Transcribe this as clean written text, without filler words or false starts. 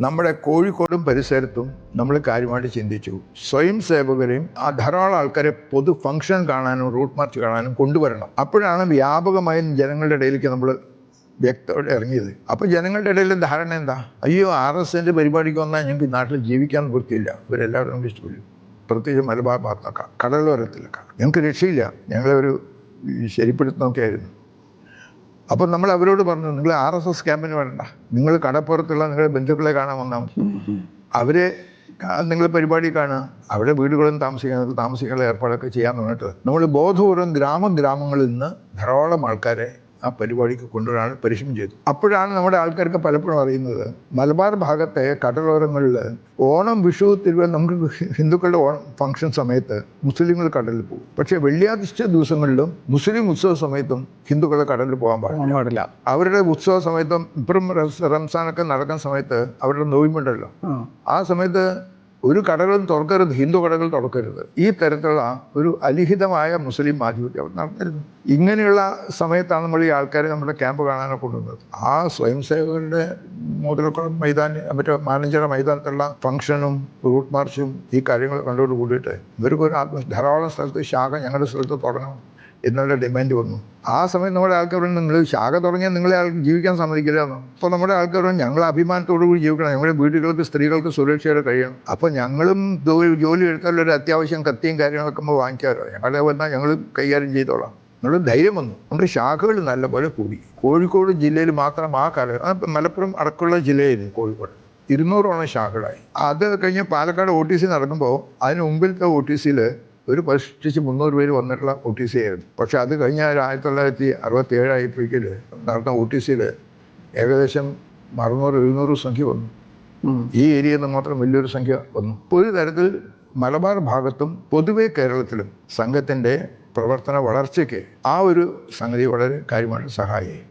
നമ്മുടെ കോഴിക്കോടും പരിസരത്തും നമ്മൾ കാര്യമായിട്ട് ചിന്തിച്ചു. സ്വയം സേവകരെയും ധാരാളം ആൾക്കാരെ പൊതു ഫംഗ്ഷൻ കാണാനും റൂട്ട് മാർച്ച് കാണാനും കൊണ്ടുവരണം. അപ്പോഴാണ് വ്യാപകമായും ജനങ്ങളുടെ ഇടയിലേക്ക് നമ്മൾ വ്യക്തമായിട്ട് ഇറങ്ങിയത്. അപ്പോൾ ജനങ്ങളുടെ ഇടയിൽ ധാരണ എന്താ? അയ്യോ, RSSൻ്റെ പരിപാടിക്ക് വന്നാൽ ഞങ്ങൾക്ക് നാട്ടിൽ ജീവിക്കാൻ വൃത്തിയില്ല, ഇവരെല്ലാവരും നമുക്ക് ഇഷ്ടമില്ല. പ്രത്യേകിച്ച് മലബാർ ഭാഗത്തൊക്കെ കടലോരത്തിലൊക്കെ ഞങ്ങൾക്ക് രക്ഷയില്ല. ഞങ്ങളെ ഒരു ശരിപ്പെടുത്തുന്നൊക്കെ ആയിരുന്നു. അപ്പം നമ്മൾ അവരോട് പറഞ്ഞു, നിങ്ങൾ RSS ക്യാമ്പിന് വേണ്ട, നിങ്ങൾ കടപ്പുറത്തുള്ള നിങ്ങളുടെ ബന്ധുക്കളെ കാണാൻ വന്നാൽ മതി. അവരെ നിങ്ങൾ പരിപാടി കാണുക, അവിടെ വീടുകളും താമസിക്കാനുള്ള ഏർപ്പാടൊക്കെ ചെയ്യാൻ പറഞ്ഞിട്ട് നമ്മൾ ബോധപൂർവ്വം ഗ്രാമങ്ങളിൽ നിന്ന് ധാരാളം ആൾക്കാരെ ആ പരിപാടിക്ക് കൊണ്ടുവരാൻ പരിശ്രമം ചെയ്തു. അപ്പോഴാണ് നമ്മുടെ ആൾക്കാർക്ക് പലപ്പോഴും അറിയുന്നത്, മലബാർ ഭാഗത്തെ കടലോരങ്ങളിൽ ഓണം, വിഷു, തിരുവല്ല നമുക്ക് ഹിന്ദുക്കളുടെ ഓണം ഫംഗ്ഷൻ സമയത്ത് മുസ്ലിങ്ങൾ കടലിൽ പോകും. പക്ഷേ വെള്ളിയാഴ്ച ദിവസങ്ങളിലും മുസ്ലിം ഉത്സവ സമയത്തും ഹിന്ദുക്കളെ കടലിൽ പോകാൻ പാടില്ല. അവരുടെ ഉത്സവ സമയത്തും ഇപ്പം റംസാനൊക്കെ നടക്കുന്ന സമയത്ത് അവരുടെ നോയിമ്പുണ്ടല്ലോ, ആ സമയത്ത് ഒരു കടകളും തുറക്കരുത്, ഹിന്ദു കടകൾ തുറക്കരുത്. ഈ തരത്തിലുള്ള ഒരു അലിഖിതമായ മുസ്ലിം ആധിപത്യം അവർ നടന്നിരുന്നു. ഇങ്ങനെയുള്ള സമയത്താണ് നമ്മൾ ഈ ആൾക്കാരെ നമ്മുടെ ക്യാമ്പ് കാണാനൊക്കെ കൊണ്ടുവന്നത്. ആ സ്വയം സേവകരുടെ മുതലക്കുളം മറ്റേ മാനഞ്ചിറ മൈതാനത്തുള്ള ഫംഗ്ഷനും റൂട്ട് മാർച്ചും ഈ കാര്യങ്ങൾ കണ്ടോട് കൂടിയിട്ട് ഇവർക്ക് ധാരാളം സ്ഥലത്ത് ശാഖ ഞങ്ങളുടെ സ്ഥലത്ത് തുടങ്ങണം എന്നുള്ള ഡിമാൻഡ് വന്നു. ആ സമയം നമ്മുടെ ആൾക്കാർ നിങ്ങൾ ശാഖ തുടങ്ങിയാൽ നിങ്ങളെ ജീവിക്കാൻ സമ്മതിക്കില്ല എന്ന്. അപ്പോൾ നമ്മുടെ ആൾക്കാർ ഞങ്ങൾ അഭിമാനത്തോടു കൂടി ജീവിക്കണം, ഞങ്ങളുടെ വീടുകൾക്ക് സ്ത്രീകൾക്ക് സുരക്ഷയോടെ കഴിയണം. അപ്പോൾ ഞങ്ങളും ജോലി എടുത്താലും ഒരു അത്യാവശ്യം കത്തിയും കാര്യങ്ങളൊക്കെ നമ്മൾ വാങ്ങിക്കാറോ, ഞങ്ങളുടെ വന്നാൽ ഞങ്ങൾ കൈകാര്യം ചെയ്തോളാം എന്നുള്ള ധൈര്യം വന്നു. നമ്മുടെ ശാഖകൾ നല്ലപോലെ കൂടി. കോഴിക്കോട് ജില്ലയിൽ മാത്രം ആ കാലം, മലപ്പുറം അടക്കമുള്ള ജില്ലയായിരുന്നു കോഴിക്കോട്, 200ഓളം ശാഖകളായി. അത് കഴിഞ്ഞ് പാലക്കാട് OTC നടക്കുമ്പോൾ അതിന് മുമ്പിലത്തെ OTCയിൽ ഒരു 300 പേര് വന്നിട്ടുള്ള OTC ആയിരുന്നു. പക്ഷെ അത് കഴിഞ്ഞ 1967 ആയപ്പോഴേക്കിൽ നടന്ന OTCയിൽ ഏകദേശം 600-700 സംഖ്യ വന്നു. ഈ ഏരിയയിൽ നിന്ന് മാത്രം വലിയൊരു സംഖ്യ വന്നു. ഒരു തരത്തിൽ മലബാർ ഭാഗത്തും പൊതുവെ കേരളത്തിലും സംഘത്തിൻ്റെ പ്രവർത്തന വളർച്ചയ്ക്ക് ആ ഒരു സംഗതി വളരെ കാര്യമായിട്ട് സഹായിയായി.